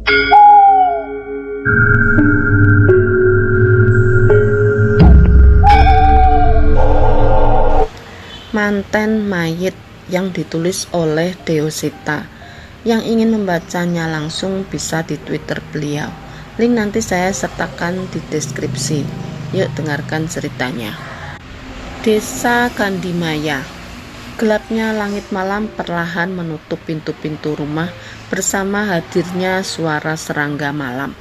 Manten Mayit yang ditulis oleh Deosita. Yang ingin membacanya langsung bisa di Twitter beliau. Link nanti saya sertakan di deskripsi. Yuk dengarkan ceritanya. Desa Kandimaya. Gelapnya langit malam perlahan menutup pintu-pintu rumah bersama hadirnya suara serangga malam.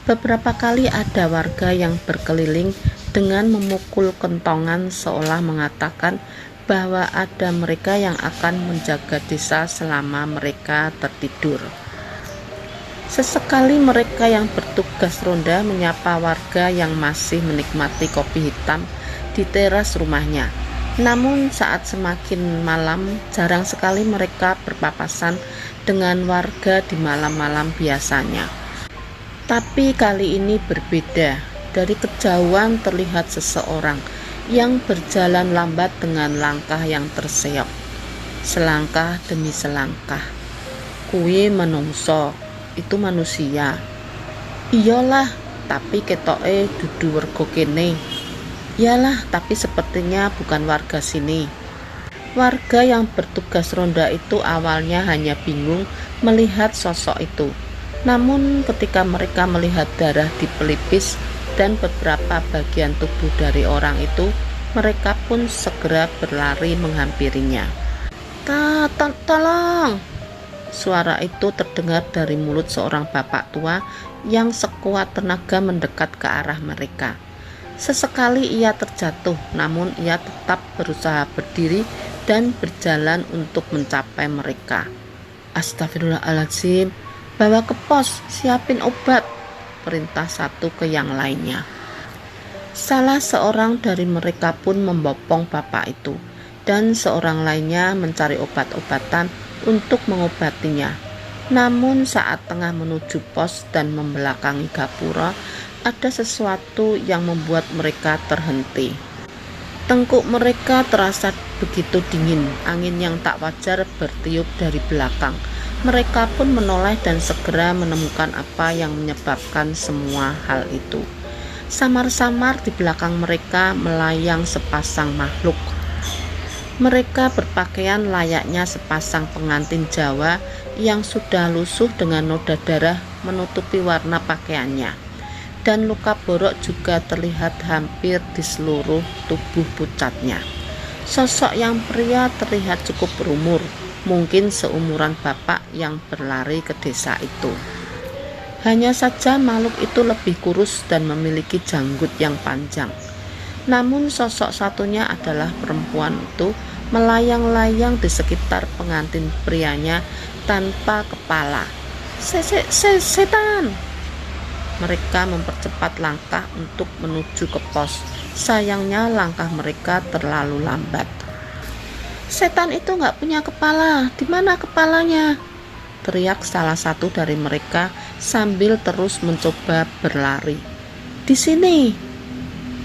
Beberapa kali ada warga yang berkeliling dengan memukul kentongan seolah mengatakan bahwa ada mereka yang akan menjaga desa selama mereka tertidur. Sesekali mereka yang bertugas ronda menyapa warga yang masih menikmati kopi hitam di teras rumahnya. Namun saat semakin malam, jarang sekali mereka berpapasan dengan warga di malam-malam biasanya. Tapi kali ini berbeda. Dari kejauhan terlihat seseorang yang berjalan lambat dengan langkah yang terseok, selangkah demi selangkah. Kuwi menungso, itu manusia. Iyalah, tapi ketoke dudu warga kene. Iyalah, tapi sepertinya bukan warga sini. Warga yang bertugas ronda itu awalnya hanya bingung melihat sosok itu. Namun ketika mereka melihat darah di pelipis dan beberapa bagian tubuh dari orang itu, mereka pun segera berlari menghampirinya. Tolong! Suara itu terdengar dari mulut seorang bapak tua yang sekuat tenaga mendekat ke arah mereka. Sesekali ia terjatuh, namun ia tetap berusaha berdiri dan berjalan untuk mencapai mereka. Astagfirullahaladzim, bawa ke pos, siapin obat, perintah satu ke yang lainnya. Salah seorang dari mereka pun membopong bapak itu, dan seorang lainnya mencari obat-obatan untuk mengobatinya. Namun saat tengah menuju pos dan membelakangi gapura, ada sesuatu yang membuat mereka terhenti. Tengkuk mereka terasa begitu dingin, angin yang tak wajar bertiup dari belakang. Mereka pun menoleh dan segera menemukan apa yang menyebabkan semua hal itu. Samar-samar di belakang mereka melayang sepasang makhluk. Mereka berpakaian layaknya sepasang pengantin Jawa yang sudah lusuh dengan noda darah menutupi warna pakaiannya. Dan luka borok juga terlihat hampir di seluruh tubuh pucatnya. Sosok yang pria terlihat cukup berumur, mungkin seumuran bapak yang berlari ke desa itu. Hanya saja makhluk itu lebih kurus dan memiliki janggut yang panjang. Namun sosok satunya adalah perempuan itu melayang-layang di sekitar pengantin prianya tanpa kepala. Setan! Mereka mempercepat langkah untuk menuju ke pos. Sayangnya langkah mereka terlalu lambat. Setan itu nggak punya kepala, di mana kepalanya? Teriak salah satu dari mereka sambil terus mencoba berlari. Di sini.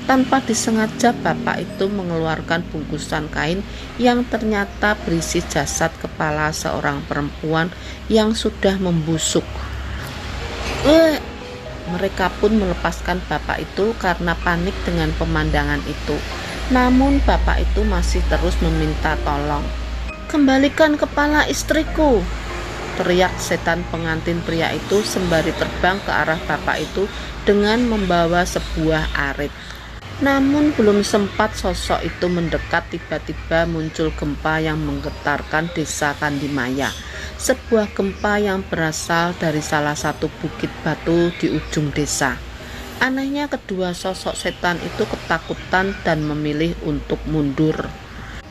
Tanpa disengaja bapak itu mengeluarkan bungkusan kain yang ternyata berisi jasad kepala seorang perempuan yang sudah membusuk. Mereka pun melepaskan bapak itu karena panik dengan pemandangan itu. Namun bapak itu masih terus meminta tolong. Kembalikan kepala istriku, teriak setan pengantin pria itu sembari terbang ke arah bapak itu dengan membawa sebuah arit. Namun belum sempat sosok itu mendekat, tiba-tiba muncul gempa yang menggetarkan desa Kandimaya. Sebuah gempa yang berasal dari salah satu bukit batu di ujung desa. Anehnya kedua sosok setan itu ketakutan dan memilih untuk mundur.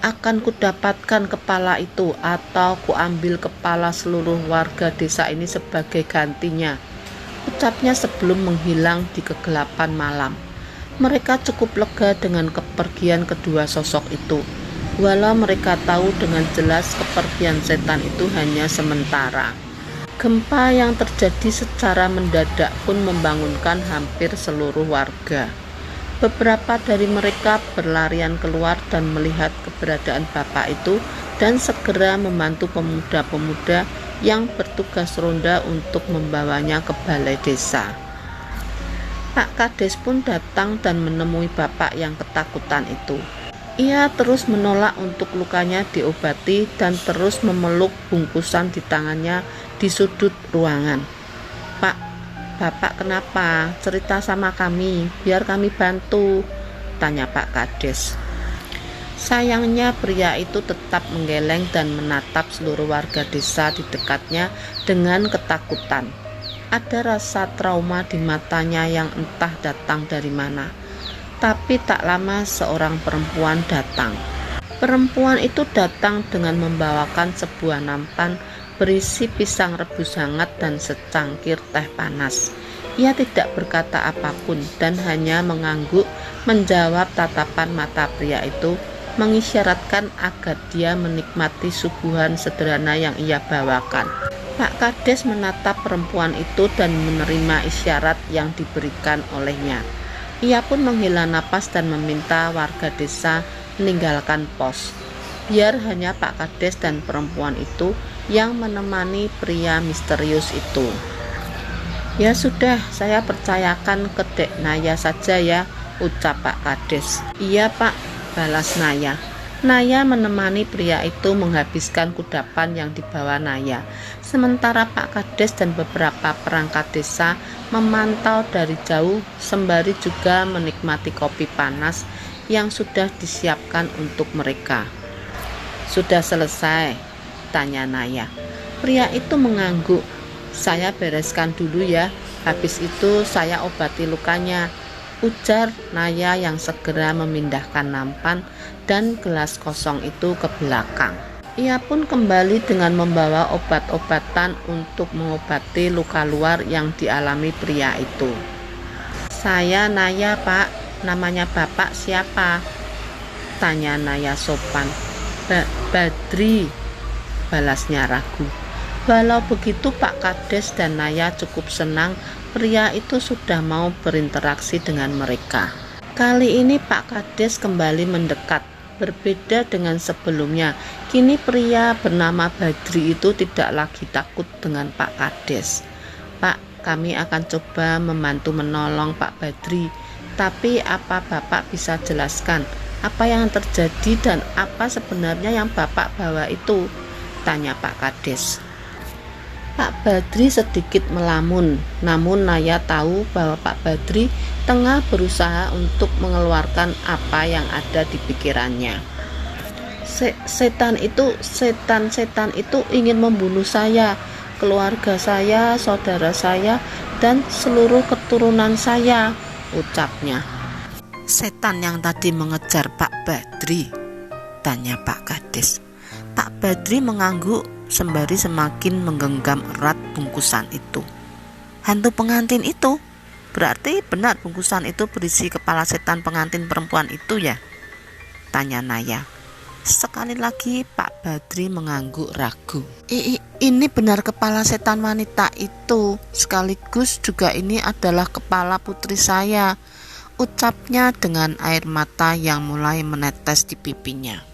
Akan kudapatkan kepala itu atau kuambil kepala seluruh warga desa ini sebagai gantinya, ucapnya sebelum menghilang di kegelapan malam. Mereka cukup lega dengan kepergian kedua sosok itu, walau mereka tahu dengan jelas kepergian setan itu hanya sementara. Gempa yang terjadi secara mendadak pun membangunkan hampir seluruh warga. Beberapa dari mereka berlarian keluar dan melihat keberadaan bapak itu dan segera membantu pemuda-pemuda yang bertugas petugas ronda untuk membawanya ke balai desa. Pak Kades pun datang dan menemui bapak yang ketakutan itu. Ia terus menolak untuk lukanya diobati dan terus memeluk bungkusan di tangannya di sudut ruangan. "Pak, bapak kenapa? Cerita sama kami, biar kami bantu," tanya Pak Kades. Sayangnya pria itu tetap menggeleng dan menatap seluruh warga desa di dekatnya dengan ketakutan. Ada rasa trauma di matanya yang entah datang dari mana. Tapi tak lama seorang perempuan datang. Perempuan itu datang dengan membawakan sebuah nampan berisi pisang rebus hangat dan secangkir teh panas. Ia tidak berkata apapun dan hanya mengangguk menjawab tatapan mata pria itu, mengisyaratkan agar dia menikmati suguhan sederhana yang ia bawakan. Pak Kades menatap perempuan itu dan menerima isyarat yang diberikan olehnya. Ia pun menghela napas dan meminta warga desa meninggalkan pos. Biar hanya Pak Kades dan perempuan itu yang menemani pria misterius itu. "Ya sudah, saya percayakan ke Dek Naya saja ya," ucap Pak Kades. "Iya Pak," balas Naya. Naya menemani pria itu menghabiskan kudapan yang dibawa Naya. Sementara Pak Kades dan beberapa perangkat desa memantau dari jauh sembari juga menikmati kopi panas yang sudah disiapkan untuk mereka. "Sudah selesai?" tanya Naya. Pria itu mengangguk. "Saya bereskan dulu ya, habis itu saya obati lukanya," ujar Naya yang segera memindahkan nampan dan gelas kosong itu ke belakang. Ia pun kembali dengan membawa obat-obatan untuk mengobati luka luar yang dialami pria itu. "Saya Naya Pak, namanya Bapak siapa?" tanya Naya sopan. Badri," balasnya ragu. Walau begitu Pak Kades dan Naya cukup senang pria itu sudah mau berinteraksi dengan mereka. Kali ini Pak Kades kembali mendekat. Berbeda dengan sebelumnya, kini pria bernama Badri itu tidak lagi takut dengan Pak Kades. "Pak, kami akan coba membantu menolong Pak Badri. Tapi apa Bapak bisa jelaskan apa yang terjadi dan apa sebenarnya yang Bapak bawa itu?" tanya Pak Kades. Pak Badri sedikit melamun, namun Naya tahu bahwa Pak Badri tengah berusaha untuk mengeluarkan apa yang ada di pikirannya. Setan itu ingin membunuh saya, keluarga saya, saudara saya, dan seluruh keturunan saya," ucapnya. "Setan yang tadi mengejar Pak Badri?" tanya Pak Kades. Pak Badri mengangguk sembari semakin menggenggam erat bungkusan itu. "Hantu pengantin itu? Berarti benar bungkusan itu berisi kepala setan pengantin perempuan itu ya?" tanya Naya. Sekali lagi Pak Badri mengangguk ragu. Ini benar kepala setan wanita itu. Sekaligus juga ini adalah kepala putri saya," ucapnya dengan air mata yang mulai menetes di pipinya.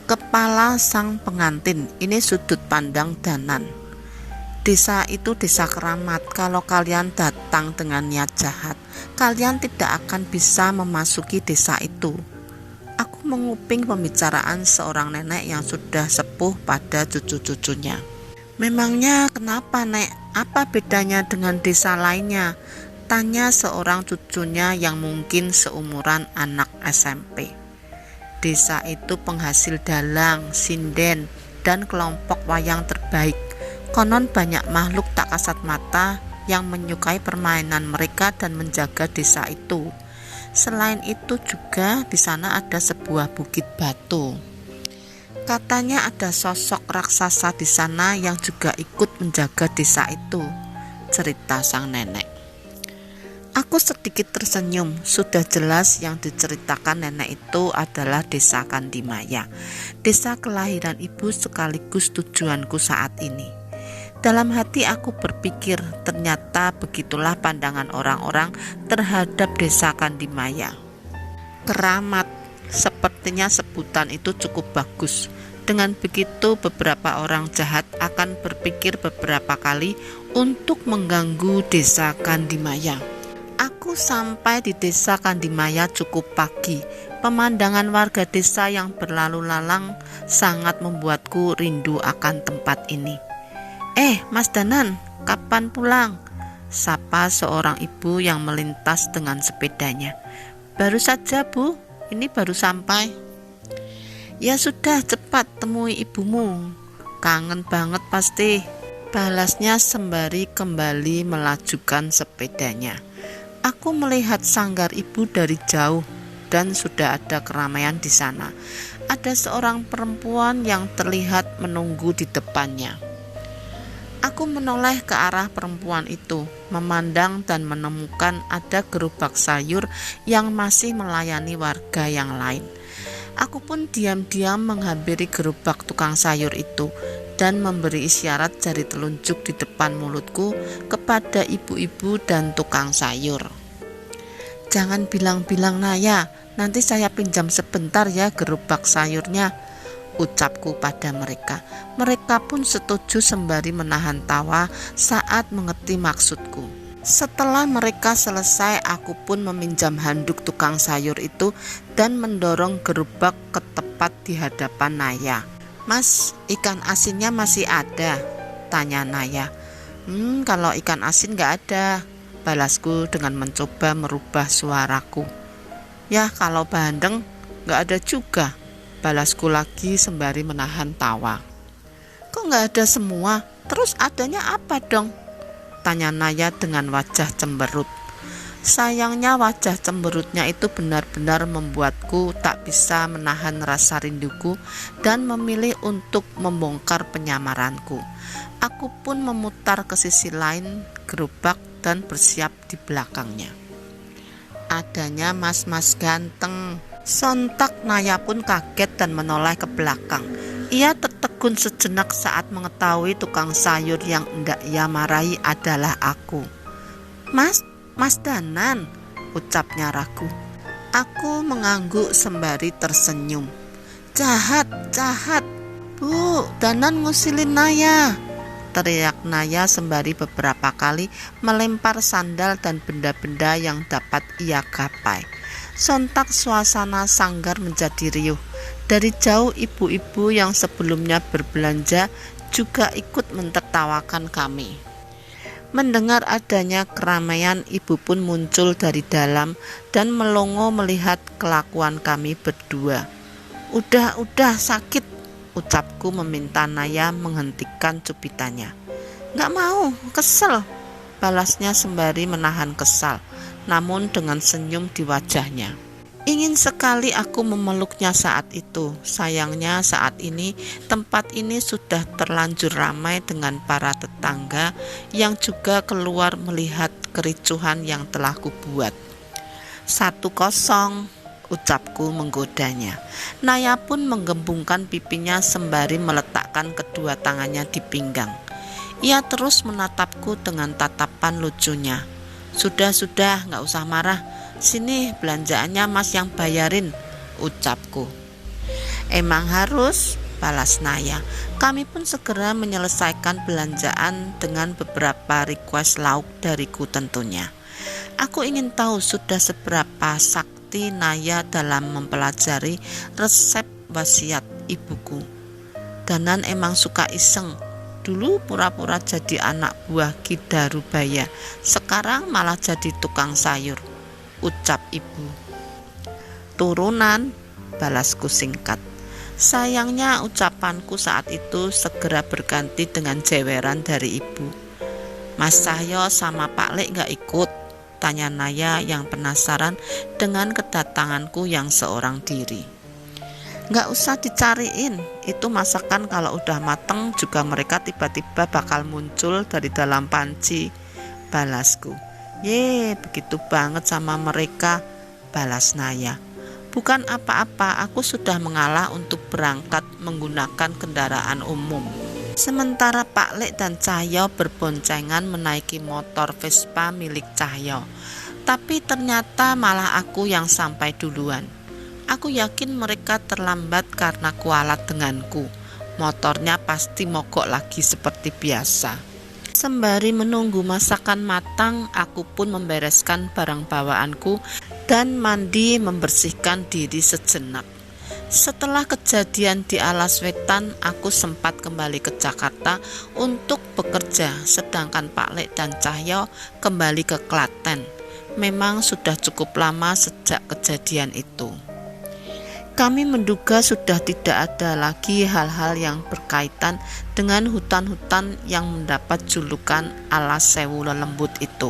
"Kepala sang pengantin, ini sudut pandang Danan. Desa itu desa keramat. Kalau kalian datang dengan niat jahat, kalian tidak akan bisa memasuki desa itu." Aku menguping pembicaraan seorang nenek yang sudah sepuh pada cucu-cucunya. "Memangnya kenapa, Nek? Apa bedanya dengan desa lainnya?" tanya seorang cucunya yang mungkin seumuran anak SMP. "Desa itu penghasil dalang, sinden, dan kelompok wayang terbaik. Konon banyak makhluk tak kasat mata yang menyukai permainan mereka dan menjaga desa itu. Selain itu juga di sana ada sebuah bukit batu. Katanya ada sosok raksasa di sana yang juga ikut menjaga desa itu," cerita sang nenek. Aku sedikit tersenyum. Sudah jelas yang diceritakan nenek itu adalah desa Kandimaya, desa kelahiran ibu sekaligus tujuanku saat ini. Dalam hati aku berpikir, ternyata begitulah pandangan orang-orang terhadap desa Kandimaya. Keramat, sepertinya sebutan itu cukup bagus. Dengan begitu, beberapa orang jahat akan berpikir beberapa kali untuk mengganggu desa Kandimaya. Aku sampai di desa Kandimaya cukup pagi. Pemandangan warga desa yang berlalu lalang sangat membuatku rindu akan tempat ini. Mas Danan, kapan pulang? Sapa seorang ibu yang melintas dengan sepedanya. Baru saja, Bu, ini baru sampai. Ya sudah, cepat temui ibumu. Kangen banget pasti, balasnya sembari kembali melajukan sepedanya. Aku melihat sanggar ibu dari jauh dan sudah ada keramaian di sana. Ada seorang perempuan yang terlihat menunggu di depannya. Aku menoleh ke arah perempuan itu, memandang dan menemukan ada gerobak sayur yang masih melayani warga yang lain. Aku pun diam-diam menghampiri gerobak tukang sayur itu dan memberi isyarat jari telunjuk di depan mulutku kepada ibu-ibu dan tukang sayur. Jangan bilang-bilang Naya, nanti saya pinjam sebentar ya gerobak sayurnya, ucapku pada mereka. Mereka pun setuju sembari menahan tawa saat mengerti maksudku. Setelah mereka selesai, aku pun meminjam handuk tukang sayur itu dan mendorong gerobak ke tepat di hadapan Naya. Mas, ikan asinnya masih ada? Tanya Naya. Kalau ikan asin gak ada, balasku dengan mencoba merubah suaraku. Ya, kalau bandeng gak ada juga, balasku lagi sembari menahan tawa. Kok gak ada semua? Terus adanya apa dong? Tanya Naya dengan wajah cemberut. Sayangnya wajah cemberutnya itu benar-benar membuatku tak bisa menahan rasa rinduku dan memilih untuk membongkar penyamaranku. Aku pun memutar ke sisi lain gerobak dan bersiap di belakangnya. Adanya mas-mas ganteng. Sontak Naya pun kaget dan menoleh ke belakang. Ia tertegun sejenak saat mengetahui tukang sayur yang hendak ia marahi adalah aku. Mas Danan, ucapnya ragu. Aku mengangguk sembari tersenyum. Jahat, Bu, Danan ngusilin Naya, teriak Naya sembari beberapa kali melempar sandal dan benda-benda yang dapat ia gapai. Sontak suasana sanggar menjadi riuh. Dari jauh ibu-ibu yang sebelumnya berbelanja juga ikut mentertawakan kami. Mendengar adanya keramaian, ibu pun muncul dari dalam dan melongo melihat kelakuan kami berdua. Udah sakit, ucapku meminta Naya menghentikan cubitannya. Gak mau, kesel, balasnya sembari menahan kesal, namun dengan senyum di wajahnya. Ingin sekali aku memeluknya saat itu. Sayangnya saat ini tempat ini sudah terlanjur ramai dengan para tetangga yang juga keluar melihat kericuhan yang telah kubuat. 1-0, ucapku menggodanya. Naya pun menggembungkan pipinya sembari meletakkan kedua tangannya di pinggang. Ia terus menatapku dengan tatapan lucunya. Sudah, gak usah marah. Sini belanjaannya Mas yang bayarin, ucapku. Emang harus, balas Naya. Kami pun segera menyelesaikan belanjaan dengan beberapa request lauk dariku tentunya. Aku ingin tahu sudah seberapa sakti Naya dalam mempelajari resep wasiat ibuku. Danan emang suka iseng. Dulu pura-pura jadi anak buah Ki Darubaya, sekarang malah jadi tukang sayur, ucap ibu. Turunan, balasku singkat. Sayangnya ucapanku saat itu segera berganti dengan jeweran dari ibu. Mas Cahyo sama Pak Lek gak ikut? Tanya Naya yang penasaran dengan kedatanganku yang seorang diri. Gak usah dicariin, itu masakan kalau udah mateng juga mereka tiba-tiba bakal muncul dari dalam panci, balasku. Begitu banget sama mereka, balas Naya. Bukan apa-apa, aku sudah mengalah untuk berangkat menggunakan kendaraan umum. Sementara Pak Lek dan Cahyo berboncengan menaiki motor Vespa milik Cahyo. Tapi ternyata malah aku yang sampai duluan. Aku yakin mereka terlambat karena kualat denganku. Motornya pasti mogok lagi seperti biasa. Sembari menunggu masakan matang, aku pun membereskan barang bawaanku dan mandi membersihkan diri sejenak. Setelah kejadian di Alas Wetan, aku sempat kembali ke Jakarta untuk bekerja, sedangkan Pak Lek dan Cahyo kembali ke Klaten. Memang sudah cukup lama sejak kejadian itu. Kami menduga sudah tidak ada lagi hal-hal yang berkaitan dengan hutan-hutan yang mendapat julukan Alas Sewu Lelembut itu.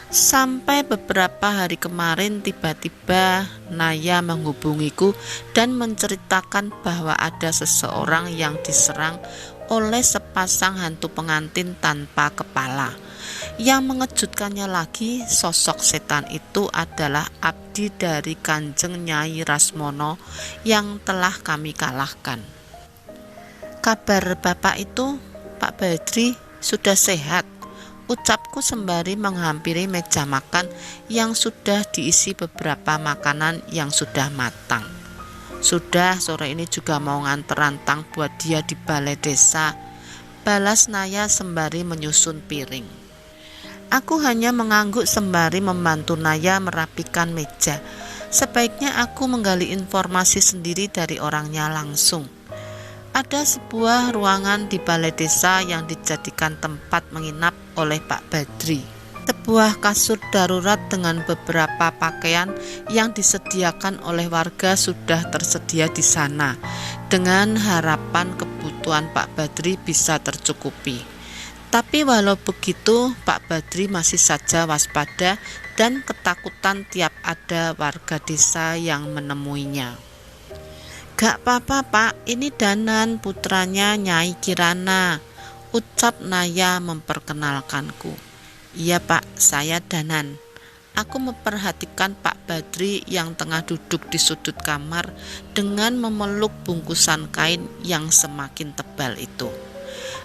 Sampai beberapa hari kemarin tiba-tiba Naya menghubungiku dan menceritakan bahwa ada seseorang yang diserang oleh sepasang hantu pengantin tanpa kepala. Yang mengejutkannya lagi, sosok setan itu adalah abdi dari Kanjeng Nyai Rasmono yang telah kami kalahkan. Kabar bapak itu, Pak Badri, sudah sehat, ucapku sembari menghampiri meja makan yang sudah diisi beberapa makanan yang sudah matang. Sudah, sore ini juga mau nganter rantang buat dia di balai desa, balas Naya sembari menyusun piring. Aku hanya mengangguk sembari membantu Naya merapikan meja. Sebaiknya aku menggali informasi sendiri dari orangnya langsung. Ada sebuah ruangan di balai desa yang dijadikan tempat menginap oleh Pak Badri. Sebuah kasur darurat dengan beberapa pakaian yang disediakan oleh warga sudah tersedia di sana, dengan harapan kebutuhan Pak Badri bisa tercukupi. Tapi walau begitu, Pak Badri masih saja waspada dan ketakutan tiap ada warga desa yang menemuinya. Gak apa-apa Pak, ini Danan, putranya Nyai Kirana, ucap Naya memperkenalkanku. Iya Pak, saya Danan. Aku memperhatikan Pak Badri yang tengah duduk di sudut kamar dengan memeluk bungkusan kain yang semakin tebal itu.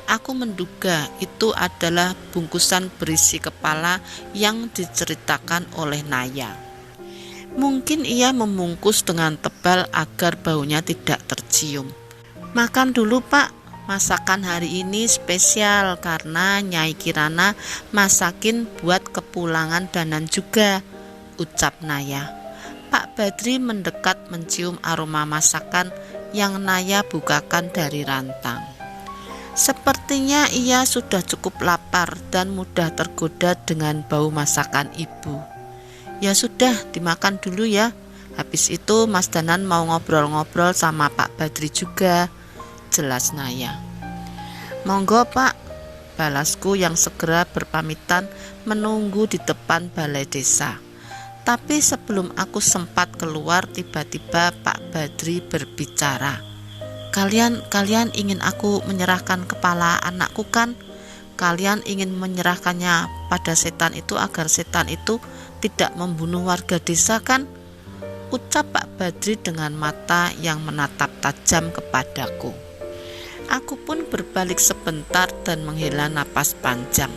Aku menduga itu adalah bungkusan berisi kepala yang diceritakan oleh Naya. Mungkin ia membungkus dengan tebal agar baunya tidak tercium. Makan dulu Pak, masakan hari ini spesial karena Nyai Kirana masakin buat kepulangan Danan juga, ucap Naya. Pak Badri mendekat mencium aroma masakan yang Naya bukakan dari rantang. Sepertinya ia sudah cukup lapar dan mudah tergoda dengan bau masakan ibu. Ya sudah, dimakan dulu ya. Habis itu Mas Danan mau ngobrol-ngobrol sama Pak Badri juga, jelas Naya. Monggo Pak, balasku yang segera berpamitan menunggu di depan balai desa. Tapi sebelum aku sempat keluar, tiba-tiba Pak Badri berbicara. Kalian ingin aku menyerahkan kepala anakku kan? Kalian ingin menyerahkannya pada setan itu agar setan itu tidak membunuh warga desa kan? Ucap Pak Badri dengan mata yang menatap tajam kepadaku. Aku pun berbalik sebentar dan menghela napas panjang.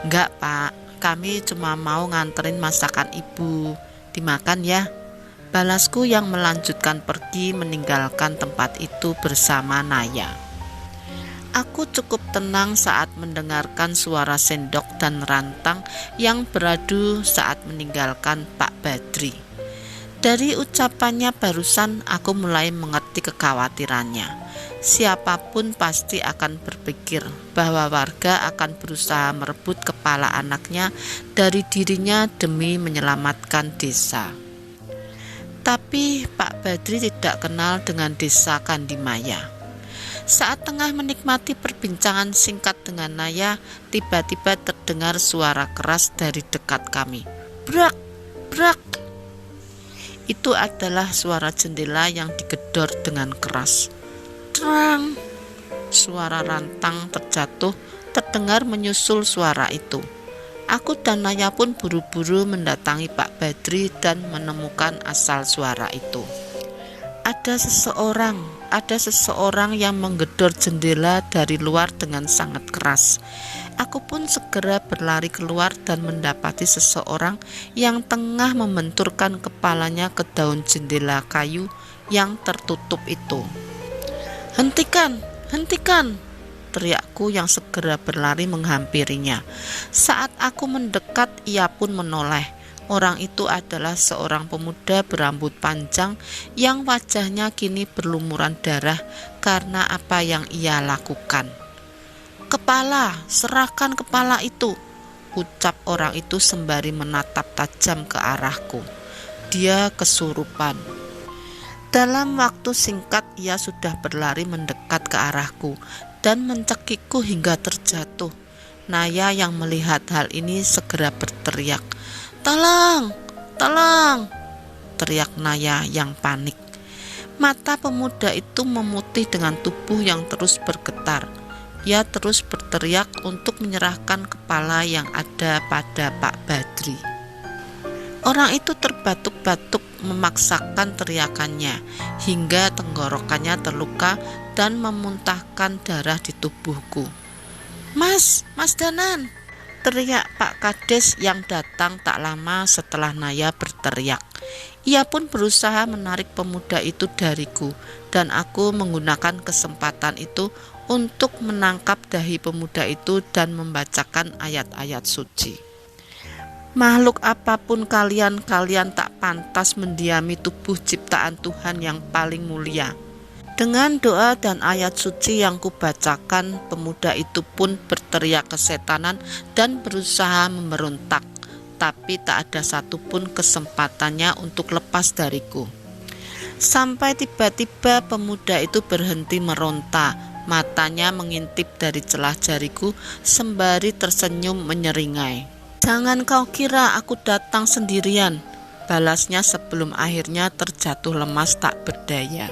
Enggak Pak, kami cuma mau nganterin masakan ibu. Dimakan ya. Balasku yang melanjutkan pergi meninggalkan tempat itu bersama Naya. Aku cukup tenang saat mendengarkan suara sendok dan rantang yang beradu saat meninggalkan Pak Badri. Dari ucapannya barusan aku mulai mengerti kekhawatirannya. Siapapun pasti akan berpikir bahwa warga akan berusaha merebut kepala anaknya dari dirinya demi menyelamatkan desa. Tapi Pak Badri tidak kenal dengan desa Kandimaya. Saat tengah menikmati perbincangan singkat dengan Naya, tiba-tiba terdengar suara keras dari dekat kami. Brak, brak. Itu adalah suara jendela yang digedor dengan keras. Terang. Suara rantang terjatuh terdengar menyusul suara itu. Aku dan Naya pun buru-buru mendatangi Pak Badri dan menemukan asal suara itu. Ada seseorang, ada seseorang yang menggedor jendela dari luar dengan sangat keras. Aku pun segera berlari keluar dan mendapati seseorang yang tengah membenturkan kepalanya ke daun jendela kayu yang tertutup itu. "Hentikan, hentikan!" teriakku yang segera berlari menghampirinya. Saat aku mendekat, ia pun menoleh. Orang itu adalah seorang pemuda berambut panjang yang wajahnya kini berlumuran darah karena apa yang ia lakukan. "Kepala, serahkan kepala itu," ucap orang itu sembari menatap tajam ke arahku. Dia kesurupan. Dalam waktu singkat ia sudah berlari mendekat ke arahku dan mencekikku hingga terjatuh. Naya yang melihat hal ini segera berteriak, "Tolong, tolong!" teriak Naya yang panik. Mata pemuda itu memutih dengan tubuh yang terus bergetar. Ia terus berteriak untuk menyerahkan kepala yang ada pada Pak Badri. Orang itu terbatuk-batuk memaksakan teriakannya hingga tenggorokannya terluka dan memuntahkan darah di tubuhku. Mas Danan!" teriak Pak Kades yang datang tak lama setelah Naya berteriak. Ia pun berusaha menarik pemuda itu dariku dan aku menggunakan kesempatan itu untuk menangkap dahi pemuda itu dan membacakan ayat-ayat suci. "Makhluk apapun kalian tak pantas mendiami tubuh ciptaan Tuhan yang paling mulia." Dengan doa dan ayat suci yang kubacakan, pemuda itu pun berteriak kesetanan dan berusaha memberontak, tapi tak ada satupun kesempatannya untuk lepas dariku. Sampai tiba-tiba pemuda itu berhenti meronta, matanya mengintip dari celah jariku sembari tersenyum menyeringai. "Jangan kau kira aku datang sendirian," balasnya sebelum akhirnya terjatuh lemas tak berdaya.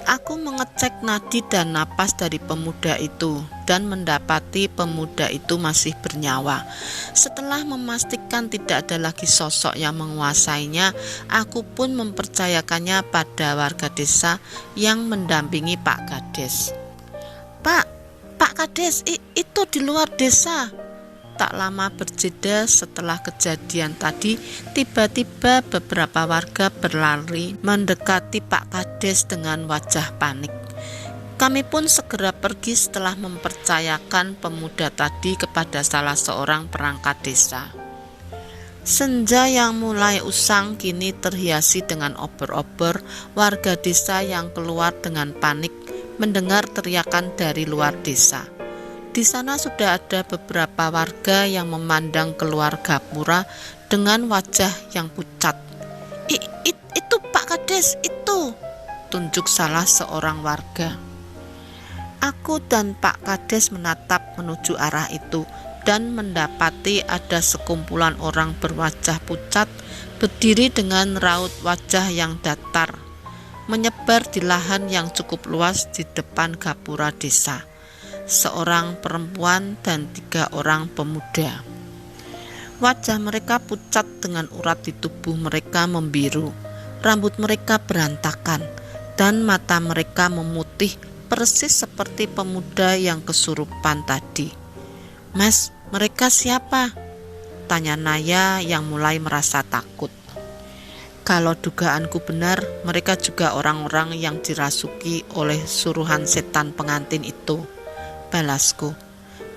Aku mengecek nadi dan napas dari pemuda itu dan mendapati pemuda itu masih bernyawa. Setelah memastikan tidak ada lagi sosok yang menguasainya, aku pun mempercayakannya pada warga desa yang mendampingi Pak Kades. Pak Kades, itu di luar desa." Tak lama berjeda setelah kejadian tadi, tiba-tiba beberapa warga berlari mendekati Pak Kades dengan wajah panik. Kami pun segera pergi setelah mempercayakan pemuda tadi kepada salah seorang perangkat desa. Senja yang mulai usang kini terhiasi dengan obor-obor warga desa yang keluar dengan panik mendengar teriakan dari luar desa. Di sana sudah ada beberapa warga yang memandang keluar gapura dengan wajah yang pucat. Itu Pak Kades, itu!" tunjuk salah seorang warga. Aku dan Pak Kades menatap menuju arah itu dan mendapati ada sekumpulan orang berwajah pucat berdiri dengan raut wajah yang datar, menyebar di lahan yang cukup luas di depan gapura desa. Seorang perempuan dan 3 orang pemuda. Wajah mereka pucat dengan urat di tubuh mereka membiru, rambut mereka berantakan, dan mata mereka memutih persis seperti pemuda yang kesurupan tadi. "Mas, mereka siapa?" tanya Naya yang mulai merasa takut. "Kalau dugaanku benar, mereka juga orang-orang yang dirasuki oleh suruhan setan pengantin itu," balasku.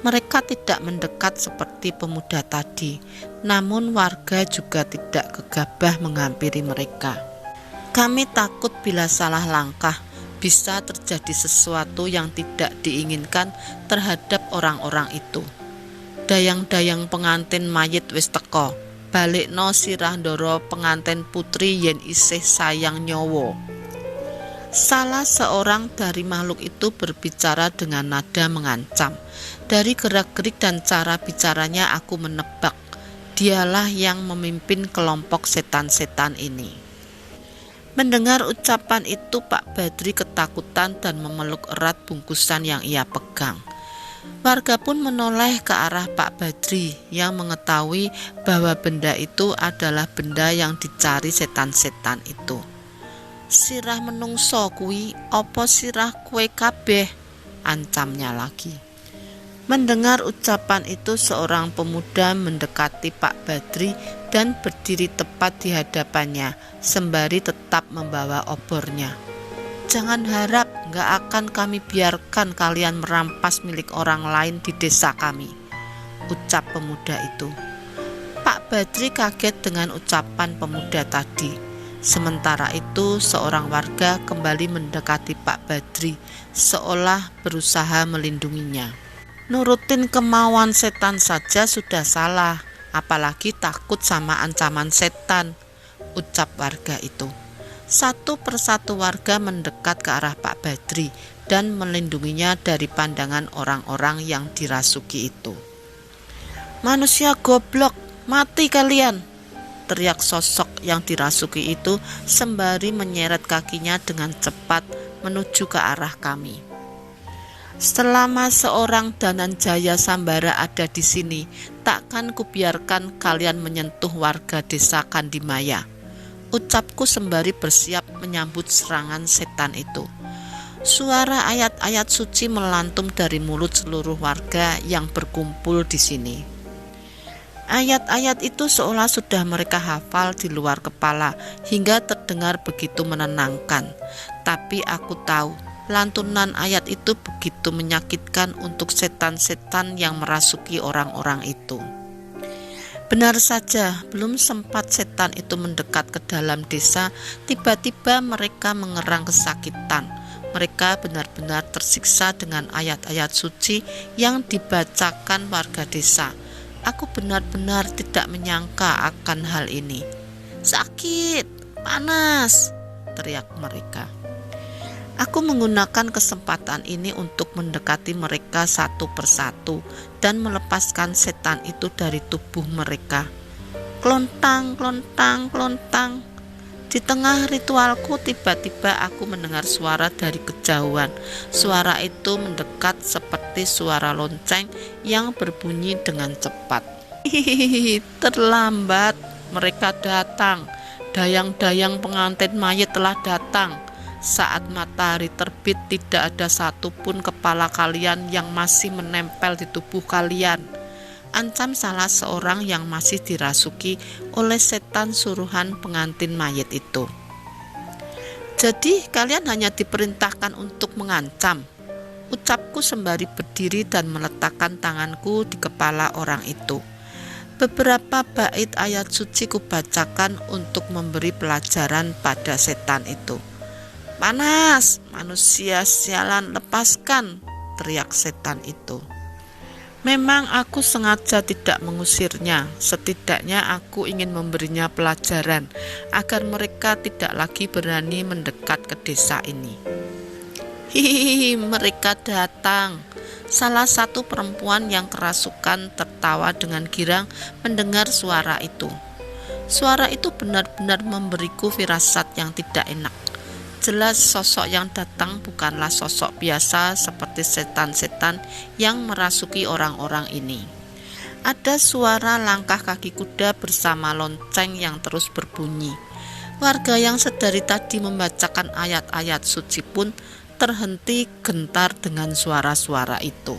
Mereka tidak mendekat seperti pemuda tadi, namun warga juga tidak gegabah menghampiri mereka. Kami takut bila salah langkah bisa terjadi sesuatu yang tidak diinginkan terhadap orang-orang itu. "Dayang-dayang pengantin mayit wis teko, balikno sirah ndoro pengantin putri yen isih sayang nyawa." Salah seorang dari makhluk itu berbicara dengan nada mengancam. Dari gerak-gerik dan cara bicaranya aku menebak dialah yang memimpin kelompok setan-setan ini. Mendengar ucapan itu, Pak Badri ketakutan dan memeluk erat bungkusan yang ia pegang. Warga pun menoleh ke arah Pak Badri yang mengetahui bahwa benda itu adalah benda yang dicari setan-setan itu. "Sirah menungso kuwi apa sirah kue kabeh?" ancamnya lagi. Mendengar ucapan itu, seorang pemuda mendekati Pak Badri dan berdiri tepat di hadapannya, sembari tetap membawa obornya. "Jangan harap gak akan kami biarkan kalian merampas milik orang lain di desa kami," ucap pemuda itu. Pak Badri kaget dengan ucapan pemuda tadi. Sementara itu, seorang warga kembali mendekati Pak Badri, seolah berusaha melindunginya. "Nurutin kemauan setan saja sudah salah, apalagi takut sama ancaman setan," ucap warga itu. Satu persatu warga mendekat ke arah Pak Badri dan melindunginya dari pandangan orang-orang yang dirasuki itu. "Manusia goblok, mati kalian!" teriak sosok yang dirasuki itu sembari menyeret kakinya dengan cepat menuju ke arah kami. "Selama seorang Dananjaya Sambara ada di sini, takkan kubiarkan kalian menyentuh warga desa Kandimaya," ucapku sembari bersiap menyambut serangan setan itu. Suara ayat-ayat suci melantum dari mulut seluruh warga yang berkumpul di sini. Ayat-ayat itu seolah sudah mereka hafal di luar kepala hingga terdengar begitu menenangkan. Tapi aku tahu lantunan ayat itu begitu menyakitkan untuk setan-setan yang merasuki orang-orang itu. Benar saja, belum sempat setan itu mendekat ke dalam desa, tiba-tiba mereka mengerang kesakitan. Mereka benar-benar tersiksa dengan ayat-ayat suci yang dibacakan warga desa. Aku benar-benar tidak menyangka akan hal ini. "Sakit, panas!" teriak mereka. Aku menggunakan kesempatan ini untuk mendekati mereka satu persatu dan melepaskan setan itu dari tubuh mereka. Klontang, klontang, klontang. Di tengah ritualku, tiba-tiba aku mendengar suara dari kejauhan. Suara itu mendekat seperti suara lonceng yang berbunyi dengan cepat. "Hihihi, terlambat. Mereka datang. Dayang-dayang pengantin mayat telah datang. Saat matahari terbit, tidak ada satupun kepala kalian yang masih menempel di tubuh kalian," ancam salah seorang yang masih dirasuki oleh setan suruhan pengantin mayat itu. "Jadi kalian hanya diperintahkan untuk mengancam," ucapku sembari berdiri dan meletakkan tanganku di kepala orang itu. Beberapa bait ayat suci kubacakan untuk memberi pelajaran pada setan itu. "Panas, manusia sialan, lepaskan!" teriak setan itu. Memang aku sengaja tidak mengusirnya, setidaknya aku ingin memberinya pelajaran agar mereka tidak lagi berani mendekat ke desa ini. "Hihihi, mereka datang." Salah satu perempuan yang kerasukan tertawa dengan girang mendengar suara itu. Suara itu benar-benar memberiku firasat yang tidak enak. Jelas sosok yang datang bukanlah sosok biasa seperti setan-setan yang merasuki orang-orang ini. Ada suara langkah kaki kuda bersama lonceng yang terus berbunyi. Warga yang sedari tadi membacakan ayat-ayat suci pun terhenti gentar dengan suara-suara itu.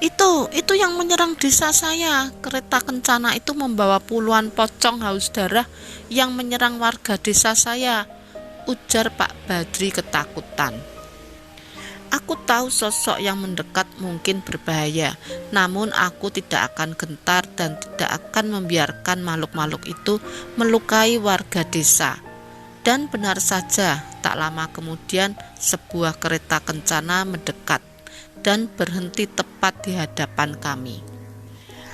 Itu yang menyerang desa saya. Kereta kencana itu membawa puluhan pocong haus darah yang menyerang warga desa saya," ujar Pak Badri ketakutan. Aku tahu sosok yang mendekat mungkin berbahaya, namun aku tidak akan gentar dan tidak akan membiarkan makhluk-makhluk itu melukai warga desa. Dan benar saja, tak lama kemudian sebuah kereta kencana mendekat dan berhenti tepat di hadapan kami.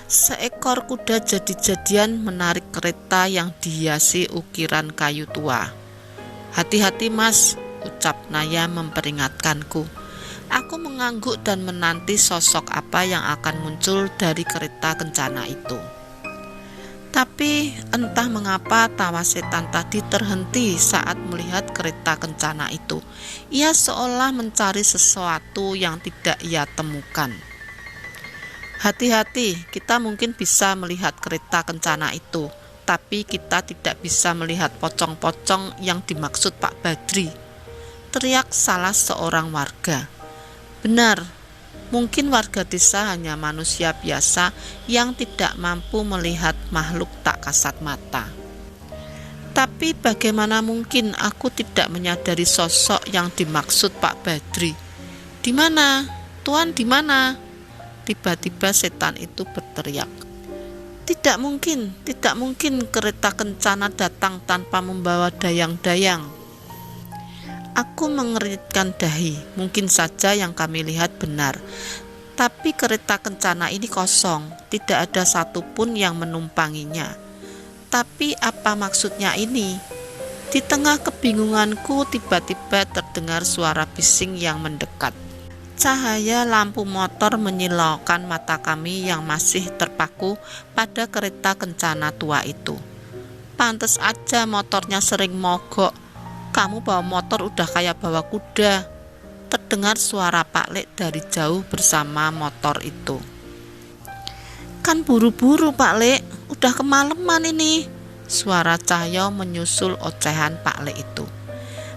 Seekor kuda jadi-jadian menarik kereta yang dihiasi ukiran kayu tua. "Hati-hati Mas," ucap Naya memperingatkanku. Aku mengangguk dan menanti sosok apa yang akan muncul dari kereta kencana itu. Tapi entah mengapa tawa setan tadi terhenti saat melihat kereta kencana itu. Ia seolah mencari sesuatu yang tidak ia temukan. "Hati-hati, kita mungkin bisa melihat kereta kencana itu," Tapi kita tidak bisa melihat pocong-pocong yang dimaksud Pak Badri, teriak salah seorang warga. Benar, mungkin warga desa hanya manusia biasa yang tidak mampu melihat makhluk tak kasat mata. Tapi bagaimana mungkin aku tidak menyadari sosok yang dimaksud Pak Badri? Di mana? Tuan di mana? Tiba-tiba setan itu berteriak. Tidak mungkin kereta kencana datang tanpa membawa dayang-dayang. Aku mengeritkan dahi, mungkin saja yang kami lihat benar. Tapi kereta kencana ini kosong, tidak ada satupun yang menumpanginya. Tapi apa maksudnya ini? Di tengah kebingunganku tiba-tiba terdengar suara bising yang mendekat. Cahaya lampu motor menyilaukan mata kami yang masih terpaku pada kereta kencana tua itu. Pantes aja motornya sering mogok. Kamu bawa motor udah kayak bawa kuda. Terdengar suara Pak Lek dari jauh bersama motor itu. Kan buru-buru Pak Lek, udah kemalaman ini. Suara Cahyo menyusul ocehan Pak Lek itu.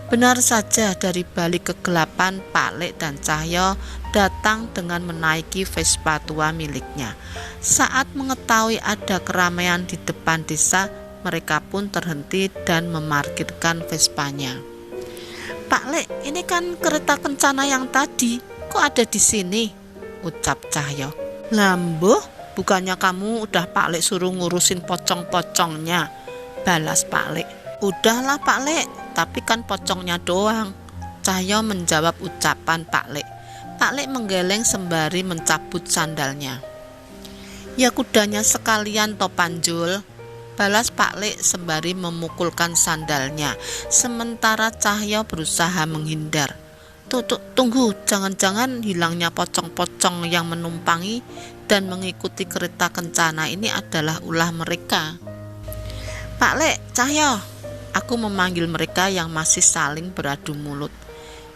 Benar saja, dari balik kegelapan Pak Lek dan Cahyo datang dengan menaiki Vespa tua miliknya. Saat mengetahui ada keramaian di depan desa, mereka pun terhenti dan memarkirkan Vespanya. Pak Lek, ini kan kereta kencana yang tadi, kok ada di sini? Ucap Cahyo. Lambuh, bukannya kamu udah Pak Lek suruh ngurusin pocong-pocongnya? Balas Pak Lek. Udahlah Pak Lek, tapi kan pocongnya doang. Cahyo menjawab ucapan Pak Lek. Pak Lek menggeleng sembari mencabut sandalnya. Ya kudanya sekalian Topanjul, balas Pak Lek sembari memukulkan sandalnya, sementara Cahyo berusaha menghindar. Tunggu, jangan-jangan hilangnya pocong-pocong yang menumpangi dan mengikuti kereta kencana ini adalah ulah mereka. Pak Lek, Cahyo, aku memanggil mereka yang masih saling beradu mulut.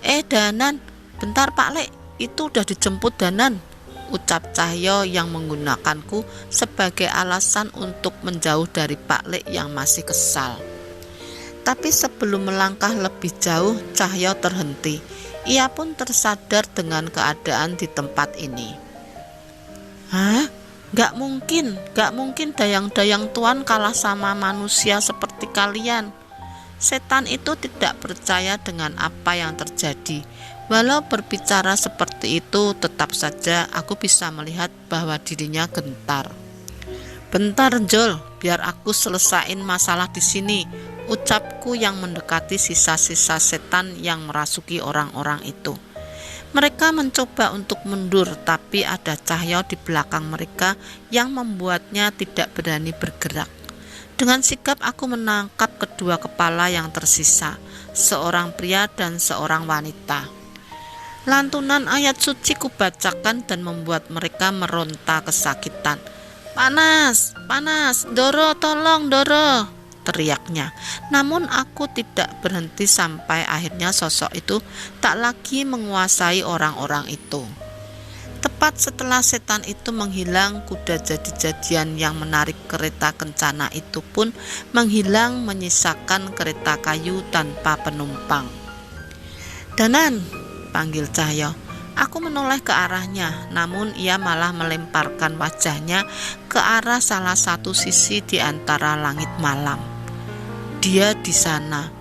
Danan, bentar Pak Lek, itu udah dijemput Danan, ucap Cahyo yang menggunakanku sebagai alasan untuk menjauh dari Pak Lek yang masih kesal. Tapi sebelum melangkah lebih jauh, Cahyo terhenti. Ia pun tersadar dengan keadaan di tempat ini. Hah? Gak mungkin dayang-dayang Tuan kalah sama manusia seperti kalian. Setan itu tidak percaya dengan apa yang terjadi. Walau berbicara seperti itu, tetap saja aku bisa melihat bahwa dirinya gentar. Bentar Jol, biar aku selesain masalah di sini, ucapku yang mendekati sisa-sisa setan yang merasuki orang-orang itu. Mereka mencoba untuk mundur, tapi ada Cahyo di belakang mereka yang membuatnya tidak berani bergerak. Dengan sigap aku menangkap kedua kepala yang tersisa, seorang pria dan seorang wanita. Lantunan ayat suci kubacakan dan membuat mereka meronta kesakitan. Panas, Doro, tolong Doro, teriaknya. Namun aku tidak berhenti sampai akhirnya sosok itu tak lagi menguasai orang-orang itu. Tepat setelah setan itu menghilang, kuda jadi-jadian yang menarik kereta kencana itu pun menghilang, menyisakan kereta kayu tanpa penumpang. Danan, panggil Cahyo. Aku menoleh ke arahnya, namun ia malah melemparkan wajahnya ke arah salah satu sisi di antara langit malam. Dia di sana,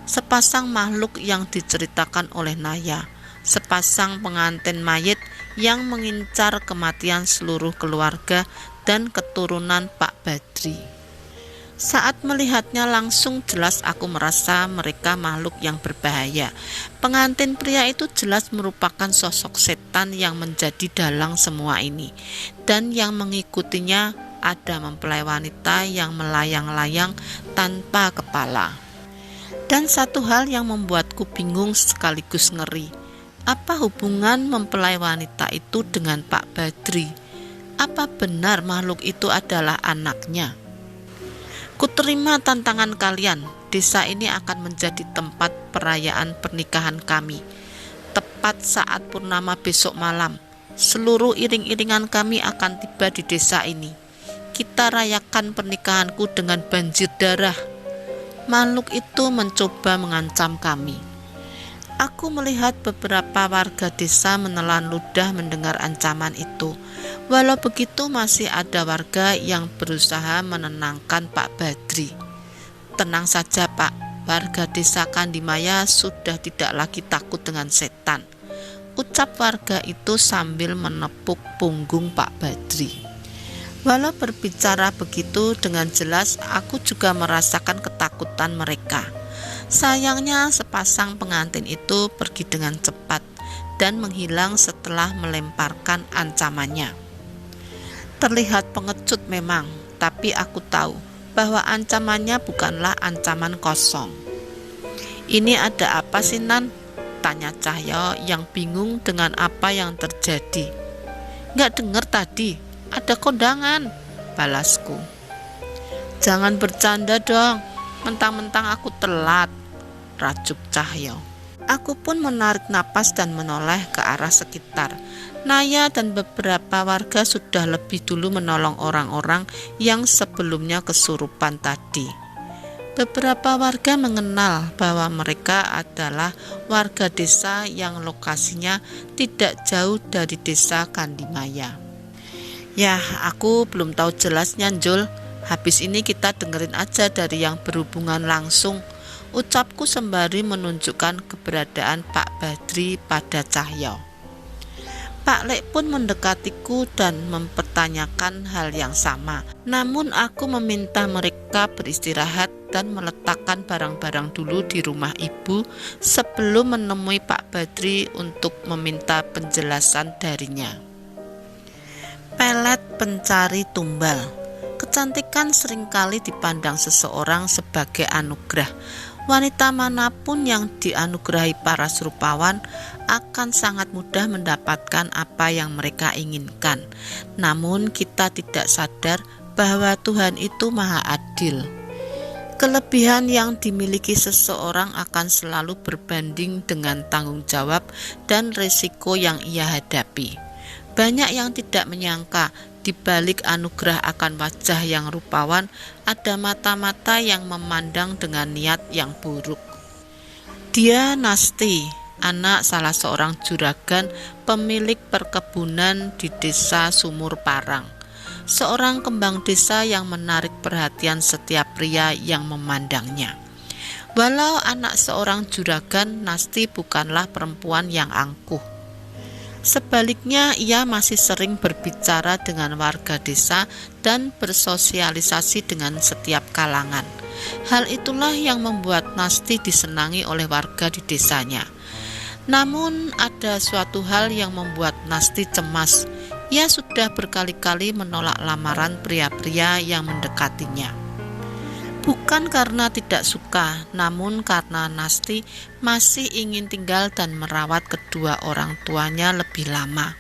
sepasang makhluk yang diceritakan oleh Naya, sepasang pengantin mayit yang mengincar kematian seluruh keluarga dan keturunan Pak Badri. Saat melihatnya langsung jelas aku merasa mereka makhluk yang berbahaya. Pengantin pria itu jelas merupakan sosok setan yang menjadi dalang semua ini. Dan yang mengikutinya ada mempelai wanita yang melayang-layang tanpa kepala. Dan satu hal yang membuatku bingung sekaligus ngeri. Apa hubungan mempelai wanita itu dengan Pak Badri? Apa benar makhluk itu adalah anaknya? Kuterima tantangan kalian. Desa ini akan menjadi tempat perayaan pernikahan kami. Tepat saat purnama besok malam, seluruh iring-iringan kami akan tiba di desa ini. kita rayakan pernikahanku dengan banjir darah. Makhluk itu mencoba mengancam kami. Aku melihat beberapa warga desa menelan ludah mendengar ancaman itu. Walau begitu masih ada warga yang berusaha menenangkan Pak Badri. Tenang saja Pak, warga desa Kandimaya sudah tidak lagi takut dengan setan, ucap warga itu sambil menepuk punggung Pak Badri. Walau berbicara begitu dengan jelas, aku juga merasakan ketakutan mereka. Sayangnya sepasang pengantin itu pergi dengan cepat dan menghilang setelah melemparkan ancamannya. Terlihat pengecut memang, tapi aku tahu bahwa ancamannya bukanlah ancaman kosong. Ini ada apa sih Nan? Tanya Cahyo yang bingung dengan apa yang terjadi. Nggak dengar tadi, ada kondangan, balasku. Jangan bercanda dong, mentang-mentang aku telat, rajuk Cahyo. Aku pun menarik napas dan menoleh ke arah sekitar. Naya dan beberapa warga sudah lebih dulu menolong orang-orang yang sebelumnya kesurupan tadi. Beberapa warga mengenal bahwa mereka adalah warga desa yang lokasinya tidak jauh dari desa Kandimaya. Ya, aku belum tahu jelasnya, Jul. Habis ini kita dengerin aja dari yang berhubungan langsung, ucapku sembari menunjukkan keberadaan Pak Badri pada Cahyo. Pak Lek pun mendekatiku dan mempertanyakan hal yang sama. Namun aku meminta mereka beristirahat dan meletakkan barang-barang dulu di rumah ibu sebelum menemui Pak Badri untuk meminta penjelasan darinya. Pelet pencari tumbal. Kecantikan seringkali dipandang seseorang sebagai anugerah. Wanita manapun yang dianugerahi para serupawan akan sangat mudah mendapatkan apa yang mereka inginkan. Namun kita tidak sadar bahwa Tuhan itu maha adil. Kelebihan yang dimiliki seseorang akan selalu berbanding dengan tanggung jawab dan risiko yang ia hadapi. Banyak yang tidak menyangka di balik anugerah akan wajah yang rupawan ada mata-mata yang memandang dengan niat yang buruk. Dia Nasti, anak salah seorang juragan pemilik perkebunan di desa Sumur Parang. Seorang kembang desa yang menarik perhatian setiap pria yang memandangnya. Walau anak seorang juragan, Nasti bukanlah perempuan yang angkuh. Sebaliknya, ia masih sering berbicara dengan warga desa dan bersosialisasi dengan setiap kalangan. Hal itulah yang membuat Nasti disenangi oleh warga di desanya. Namun, ada suatu hal yang membuat Nasti cemas. Ia sudah berkali-kali menolak lamaran pria-pria yang mendekatinya. Bukan karena tidak suka, namun karena Nasti masih ingin tinggal dan merawat kedua orang tuanya lebih lama.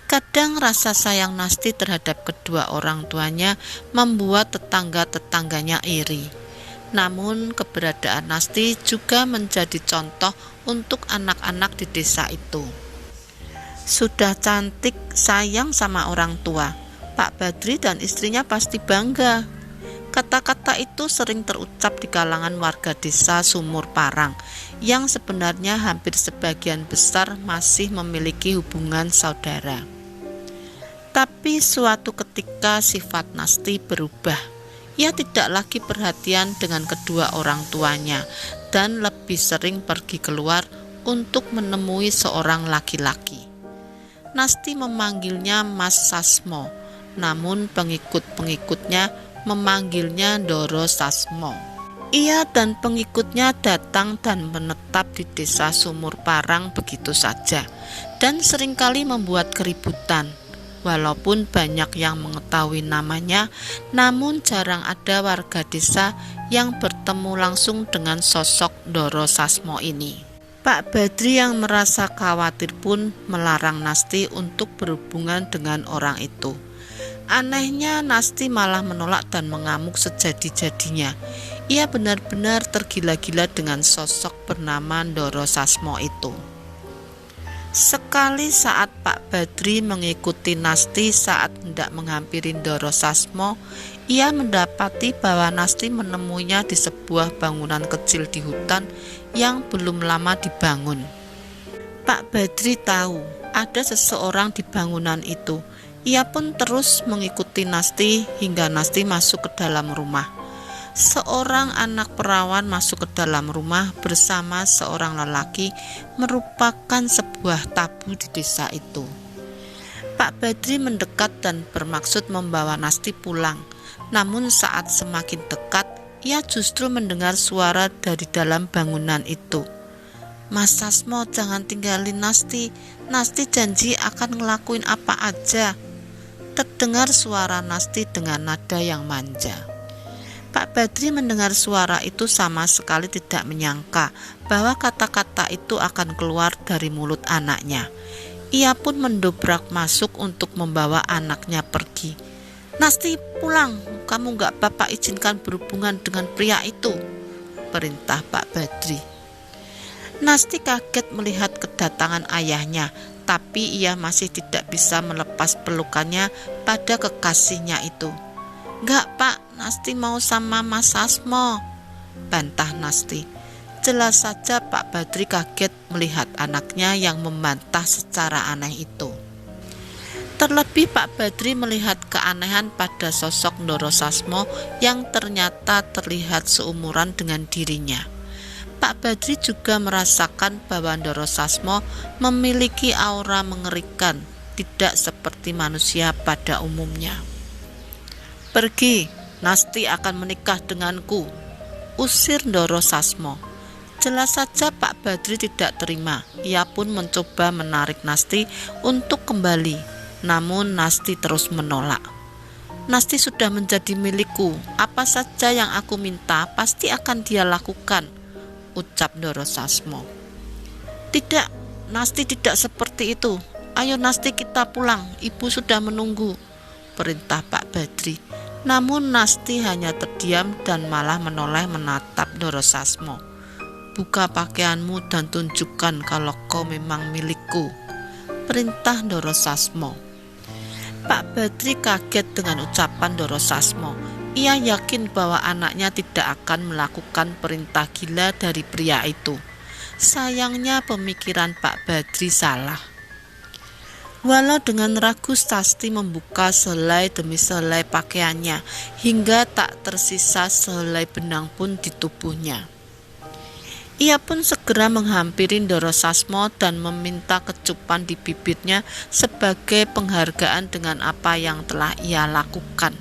Kadang rasa sayang Nasti terhadap kedua orang tuanya membuat tetangga-tetangganya iri. Namun keberadaan Nasti juga menjadi contoh untuk anak-anak di desa itu. Sudah cantik, sayang sama orang tua, Pak Badri dan istrinya pasti bangga. Kata-kata itu sering terucap di kalangan warga desa Sumur Parang yang sebenarnya hampir sebagian besar masih memiliki hubungan saudara. Tapi suatu ketika sifat Nasti berubah. Ia tidak lagi perhatian dengan kedua orang tuanya dan lebih sering pergi keluar untuk menemui seorang laki-laki. Nasti memanggilnya Mas Sasmo, namun pengikut-pengikutnya memanggilnya Ndoro Sasmo. Ia dan pengikutnya datang dan menetap di desa Sumur Parang begitu saja dan seringkali membuat keributan. Walaupun banyak yang mengetahui namanya, namun jarang ada warga desa yang bertemu langsung dengan sosok Ndoro Sasmo ini. Pak Badri yang merasa khawatir pun melarang Nasti untuk berhubungan dengan orang itu. Anehnya, Nasti malah menolak dan mengamuk sejadi-jadinya. Ia benar-benar tergila-gila dengan sosok bernama Ndoro Sasmo itu. Sekali saat Pak Badri mengikuti Nasti saat hendak menghampiri Ndoro Sasmo, ia mendapati bahwa Nasti menemuinya di sebuah bangunan kecil di hutan yang belum lama dibangun. Pak Badri tahu ada seseorang di bangunan itu. Ia pun terus mengikuti Nasti hingga Nasti masuk ke dalam rumah. Seorang anak perawan masuk ke dalam rumah bersama seorang lelaki merupakan sebuah tabu di desa itu. Pak Badri mendekat dan bermaksud membawa Nasti pulang. Namun saat semakin dekat, ia justru mendengar suara dari dalam bangunan itu. "Mas Sasmo, jangan tinggalin Nasti. Nasti janji akan ngelakuin apa aja." Terdengar suara Nasti dengan nada yang manja. Pak Badri mendengar suara itu sama sekali tidak menyangka bahwa kata-kata itu akan keluar dari mulut anaknya. Ia pun mendobrak masuk untuk membawa anaknya pergi. "Nasti, pulang, kamu gak Bapak izinkan berhubungan dengan pria itu," perintah Pak Badri. Nasti kaget melihat kedatangan ayahnya, tapi ia masih tidak bisa melepas pelukannya pada kekasihnya itu. "Enggak Pak, Nasti mau sama Mas Sasmo," bantah Nasti. Jelas saja Pak Badri kaget melihat anaknya yang membantah secara aneh itu. Terlebih Pak Badri melihat keanehan pada sosok Ndoro Sasmo yang ternyata terlihat seumuran dengan dirinya. Pak Badri juga merasakan bahwa Ndoro Sasmo memiliki aura mengerikan, tidak seperti manusia pada umumnya. "Pergi, Nasti akan menikah denganku," usir Ndoro Sasmo. Jelas saja Pak Badri tidak terima. Ia pun mencoba menarik Nasti untuk kembali, namun Nasti terus menolak. "Nasti sudah menjadi milikku. Apa saja yang aku minta pasti akan dia lakukan," ucap Ndoro Sasmo. "Tidak, Nasti tidak seperti itu. Ayo Nasti, kita pulang. Ibu sudah menunggu," perintah Pak Badri. Namun Nasti hanya terdiam dan malah menoleh menatap Ndoro Sasmo. "Buka pakaianmu dan tunjukkan kalau kau memang milikku," perintah Ndoro Sasmo. Pak Badri kaget dengan ucapan Ndoro Sasmo. Ia yakin bahwa anaknya tidak akan melakukan perintah gila dari pria itu. Sayangnya pemikiran Pak Badri salah. Walau dengan ragu, Nasti membuka sehelai demi sehelai pakaiannya hingga tak tersisa sehelai benang pun di tubuhnya. Ia pun segera menghampiri Ndoro Sasmo dan meminta kecupan di bibirnya sebagai penghargaan dengan apa yang telah ia lakukan.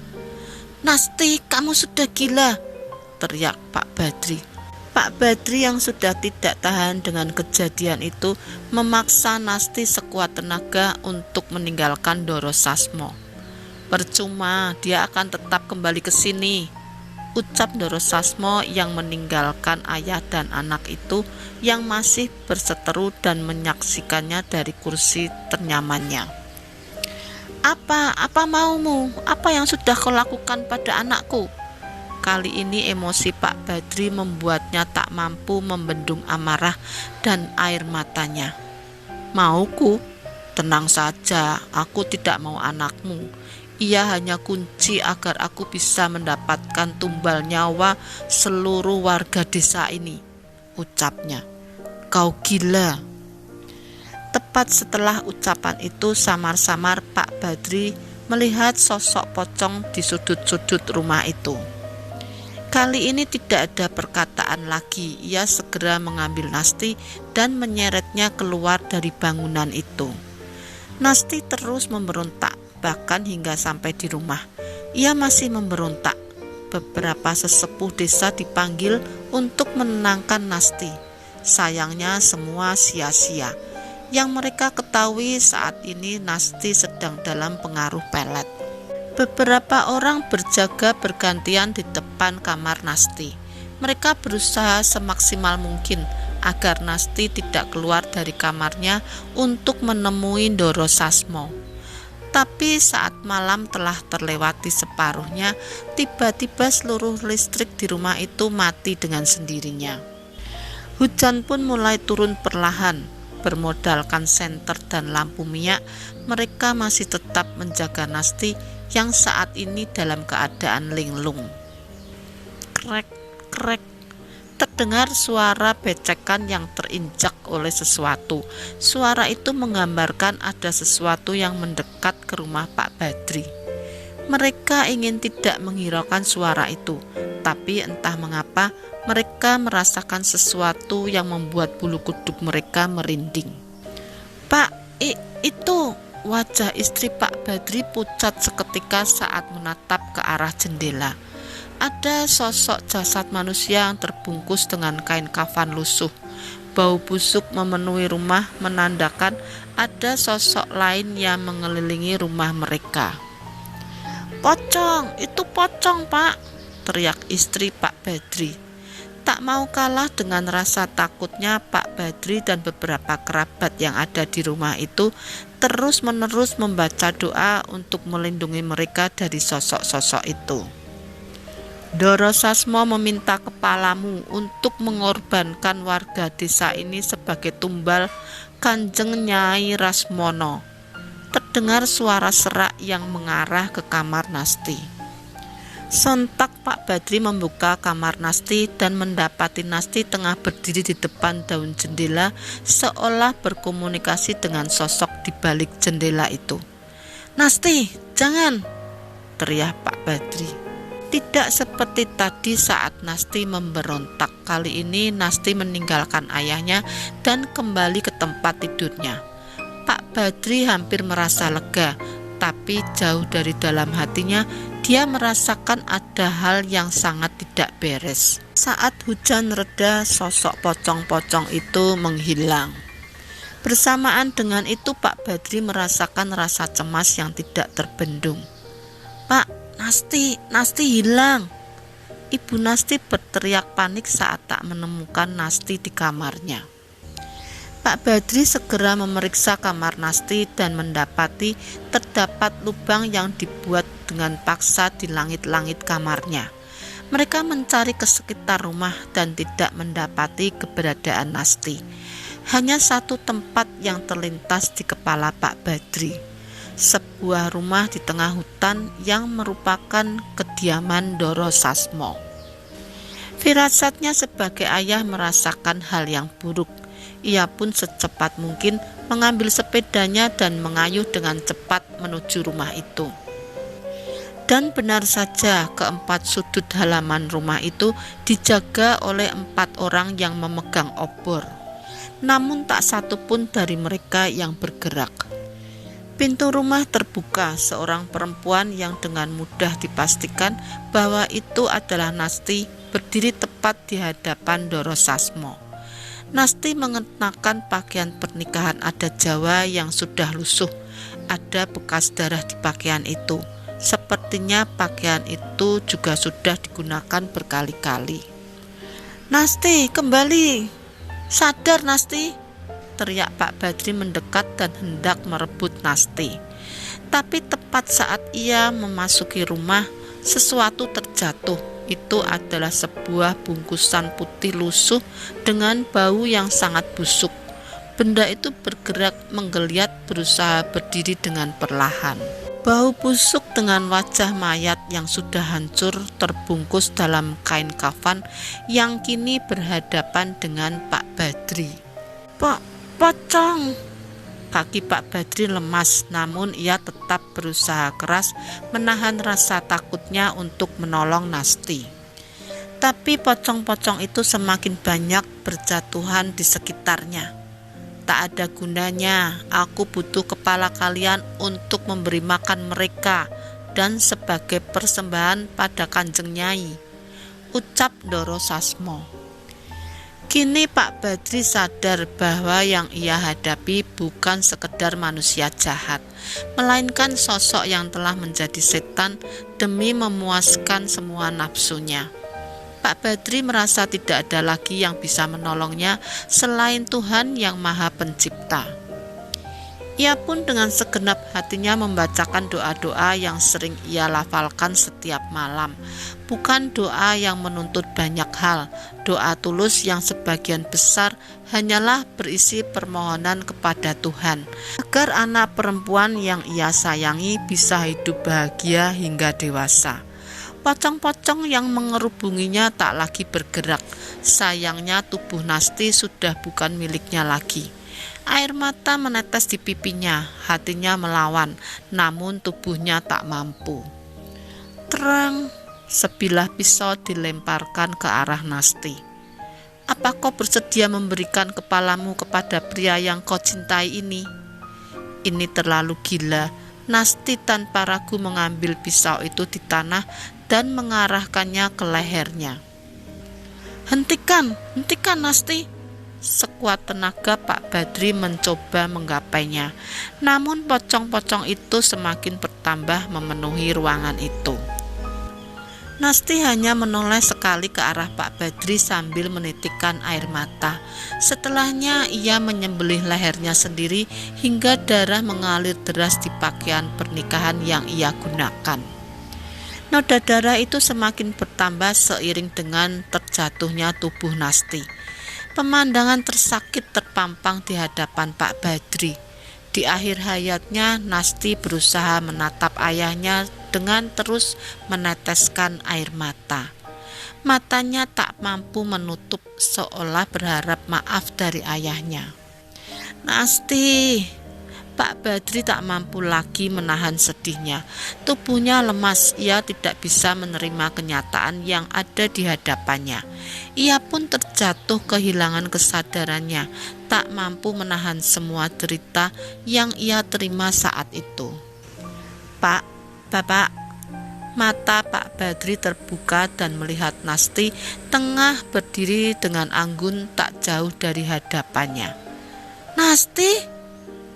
"Nasti, kamu sudah gila," teriak Pak Badri. Pak Badri yang sudah tidak tahan dengan kejadian itu memaksa Nasti sekuat tenaga untuk meninggalkan Ndoro Sasmo. "Percuma, dia akan tetap kembali ke sini," ucap Ndoro Sasmo yang meninggalkan ayah dan anak itu yang masih berseteru dan menyaksikannya dari kursi ternyamannya. Apa maumu? Apa yang sudah kau lakukan pada anakku?" Kali ini emosi Pak Badri membuatnya tak mampu membendung amarah dan air matanya. "Mauku? Tenang saja, aku tidak mau anakmu. Ia hanya kunci agar aku bisa mendapatkan tumbal nyawa seluruh warga desa ini," ucapnya. "Kau gila." Tepat setelah ucapan itu, samar-samar Pak Badri melihat sosok pocong di sudut-sudut rumah itu. Kali ini tidak ada perkataan lagi. Ia segera mengambil Nasti dan menyeretnya keluar dari bangunan itu. Nasti terus memberontak, bahkan hingga sampai di rumah. Ia masih memberontak. Beberapa sesepuh desa dipanggil untuk menenangkan Nasti. Sayangnya semua sia-sia. Yang mereka ketahui saat ini Nasti sedang dalam pengaruh pelet. Beberapa orang berjaga bergantian di depan kamar Nasti. Mereka berusaha semaksimal mungkin agar Nasti tidak keluar dari kamarnya untuk menemui Ndoro Sasmo. Tapi saat malam telah terlewati separuhnya, tiba-tiba seluruh listrik di rumah itu mati dengan sendirinya. Hujan pun mulai turun perlahan. bermodalkan senter dan lampu minyak, mereka masih tetap menjaga Nasti yang saat ini dalam keadaan linglung. Krek, krek. Terdengar suara becekan yang terinjak oleh sesuatu. Suara itu menggambarkan ada sesuatu yang mendekat ke rumah Pak Badri. Mereka ingin tidak menghiraukan suara itu, tapi entah mengapa mereka merasakan sesuatu yang membuat bulu kuduk mereka merinding. "Pak, itu!" Wajah istri Pak Badri pucat seketika saat menatap ke arah jendela. Ada sosok jasad manusia yang terbungkus dengan kain kafan lusuh. Bau busuk memenuhi rumah menandakan ada sosok lain yang mengelilingi rumah mereka. "Pocong, itu pocong, Pak!" teriak istri Pak Badri. Tak mau kalah dengan rasa takutnya, Pak Badri dan beberapa kerabat yang ada di rumah itu terus-menerus membaca doa untuk melindungi mereka dari sosok-sosok itu. "Doro Sasmo meminta kepalamu untuk mengorbankan warga desa ini sebagai tumbal Kanjeng Nyai Rasmono." Terdengar suara serak yang mengarah ke kamar Nasti. Sontak Pak Badri membuka kamar Nasti dan mendapati Nasti tengah berdiri di depan daun jendela seolah berkomunikasi dengan sosok di balik jendela itu. "Nasti, jangan!" teriak Pak Badri. Tidak seperti tadi saat Nasti memberontak. Kali ini Nasti meninggalkan ayahnya dan kembali ke tempat tidurnya. Pak Badri hampir merasa lega, tapi jauh dari dalam hatinya dia merasakan ada hal yang sangat tidak beres. Saat hujan reda, sosok pocong-pocong itu menghilang. Bersamaan dengan itu Pak Badri merasakan rasa cemas yang tidak terbendung. "Pak, Nasti hilang!" Ibu Nasti berteriak panik saat tak menemukan Nasti di kamarnya. Pak Badri segera memeriksa kamar Nasti dan mendapati terdapat lubang yang dibuat dengan paksa di langit-langit kamarnya. Mereka mencari ke sekitar rumah dan tidak mendapati keberadaan Nasti. Hanya satu tempat yang terlintas di kepala Pak Badri. Sebuah rumah di tengah hutan yang merupakan kediaman Doro Sasmo. Firasatnya sebagai ayah merasakan hal yang buruk. Ia pun secepat mungkin mengambil sepedanya dan mengayuh dengan cepat menuju rumah itu. Dan benar saja, keempat sudut halaman rumah itu dijaga oleh 4 orang yang memegang obor. Namun tak satu pun dari mereka yang bergerak. Pintu rumah terbuka, seorang perempuan yang dengan mudah dipastikan bahwa itu adalah Nasti berdiri tepat di hadapan Doro Sasmo. Nasti mengenakan pakaian pernikahan adat Jawa yang sudah lusuh. Ada bekas darah di pakaian itu. Sepertinya pakaian itu juga sudah digunakan berkali-kali. "Nasti, kembali! Sadar, Nasti!" teriak Pak Badri mendekat dan hendak merebut Nasti. Tapi tepat saat ia memasuki rumah, sesuatu terjatuh. Itu adalah sebuah bungkusan putih lusuh dengan bau yang sangat busuk. Benda itu bergerak menggeliat berusaha berdiri dengan perlahan. Bau busuk dengan wajah mayat yang sudah hancur terbungkus dalam kain kafan yang kini berhadapan dengan Pak Badri. "Pocong!" Kaki Pak Badri lemas, namun ia tetap berusaha keras menahan rasa takutnya untuk menolong Nasti. Tapi pocong-pocong itu semakin banyak berjatuhan di sekitarnya. "Tak ada gunanya, aku butuh kepala kalian untuk memberi makan mereka dan sebagai persembahan pada Kanjeng Nyai," ucap Doro Sasmo. Kini Pak Badri sadar bahwa yang ia hadapi bukan sekedar manusia jahat, melainkan sosok yang telah menjadi setan demi memuaskan semua nafsunya. Pak Badri merasa tidak ada lagi yang bisa menolongnya selain Tuhan yang Maha Pencipta. Ia pun dengan segenap hatinya membacakan doa-doa yang sering ia lafalkan setiap malam. Bukan doa yang menuntut banyak hal, doa tulus yang sebagian besar hanyalah berisi permohonan kepada Tuhan, agar anak perempuan yang ia sayangi bisa hidup bahagia hingga dewasa. Pocong-pocong yang mengerubunginya tak lagi bergerak. Sayangnya tubuh Nasti sudah bukan miliknya lagi. Air mata menetes di pipinya, hatinya melawan, namun tubuhnya tak mampu. Terang, sebilah pisau dilemparkan ke arah Nasti. Apa kau bersedia memberikan kepalamu kepada pria yang kau cintai ini? Ini terlalu gila. Nasti tanpa ragu mengambil pisau itu di tanah dan mengarahkannya ke lehernya. Hentikan Nasti! Sekuat tenaga Pak Badri mencoba menggapainya, namun pocong-pocong itu semakin bertambah memenuhi ruangan itu. Nasti hanya menoleh sekali ke arah Pak Badri sambil menitikkan air mata. Setelahnya ia menyembelih lehernya sendiri hingga darah mengalir deras di pakaian pernikahan yang ia gunakan. Noda darah itu semakin bertambah seiring dengan terjatuhnya tubuh Nasti. Pemandangan tersakit terpampang di hadapan Pak Badri. Di akhir hayatnya, Nasti berusaha menatap ayahnya dengan terus meneteskan air mata. Matanya tak mampu menutup, seolah berharap maaf dari ayahnya. Nasti! Pak Badri tak mampu lagi menahan sedihnya. Tubuhnya lemas, ia tidak bisa menerima kenyataan yang ada di hadapannya. Ia pun terjatuh kehilangan kesadarannya, tak mampu menahan semua derita yang ia terima saat itu. Pak, Bapak. Mata Pak Badri terbuka dan melihat Nasti tengah berdiri dengan anggun tak jauh dari hadapannya. Nasti!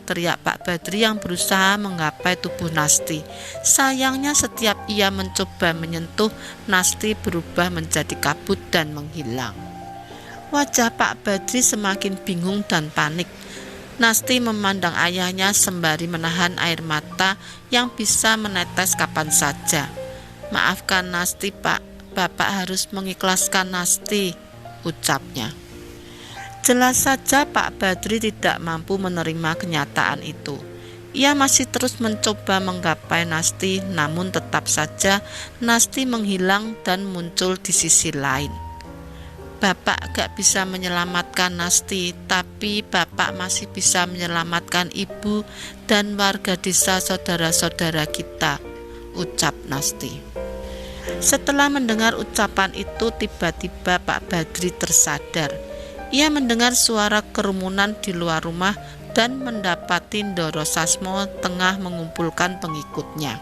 Teriak Pak Badri yang berusaha menggapai tubuh Nasti. Sayangnya setiap ia mencoba menyentuh, Nasti berubah menjadi kabut dan menghilang. Wajah Pak Badri semakin bingung dan panik. Nasti memandang ayahnya sembari menahan air mata yang bisa menetes kapan saja. Maafkan Nasti, Pak. Bapak harus mengikhlaskan Nasti, ucapnya. Jelas saja Pak Badri tidak mampu menerima kenyataan itu. Ia masih terus mencoba menggapai Nasti, namun tetap saja Nasti menghilang dan muncul di sisi lain. Bapak gak bisa menyelamatkan Nasti, tapi Bapak masih bisa menyelamatkan ibu dan warga desa saudara-saudara kita, ucap Nasti. Setelah mendengar ucapan itu, tiba-tiba Pak Badri tersadar. Ia mendengar suara kerumunan di luar rumah dan mendapati Ndoro Sasmo tengah mengumpulkan pengikutnya.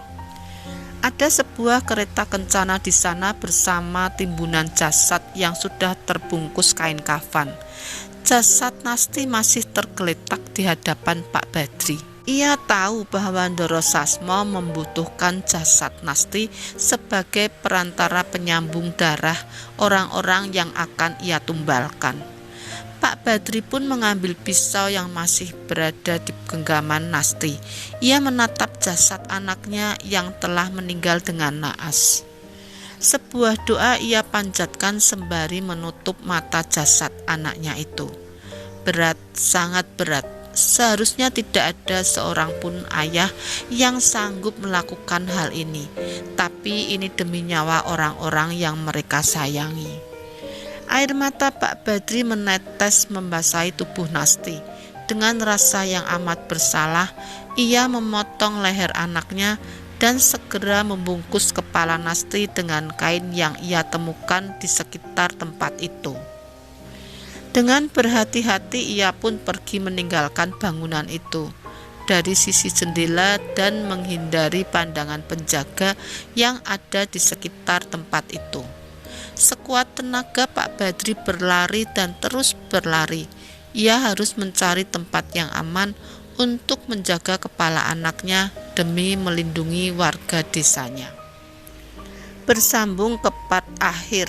Ada sebuah kereta kencana di sana bersama timbunan jasad yang sudah terbungkus kain kafan. Jasad Nasti masih tergeletak di hadapan Pak Badri. Ia tahu bahwa Ndoro Sasmo membutuhkan jasad Nasti sebagai perantara penyambung darah orang-orang yang akan ia tumbalkan. Pak Badri pun mengambil pisau yang masih berada di genggaman Nasti. Ia menatap jasad anaknya yang telah meninggal dengan naas. Sebuah doa ia panjatkan sembari menutup mata jasad anaknya itu. Berat, sangat berat. Seharusnya tidak ada seorang pun ayah yang sanggup melakukan hal ini. Tapi ini demi nyawa orang-orang yang mereka sayangi. Air mata Pak Badri menetes membasahi tubuh Nasti. Dengan rasa yang amat bersalah, ia memotong leher anaknya dan segera membungkus kepala Nasti dengan kain yang ia temukan di sekitar tempat itu. Dengan berhati-hati ia pun pergi meninggalkan bangunan itu dari sisi jendela dan menghindari pandangan penjaga yang ada di sekitar tempat itu. Sekuat tenaga Pak Badri berlari dan terus berlari. Ia harus mencari tempat yang aman untuk menjaga kepala anaknya demi melindungi warga desanya. Bersambung ke part akhir.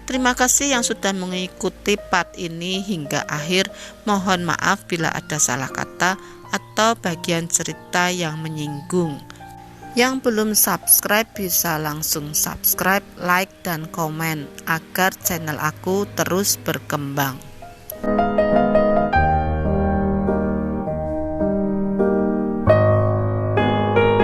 Terima kasih yang sudah mengikuti part ini hingga akhir. Mohon maaf bila ada salah kata atau bagian cerita yang menyinggung. Yang belum subscribe bisa langsung subscribe, like, dan komen agar channel aku terus berkembang.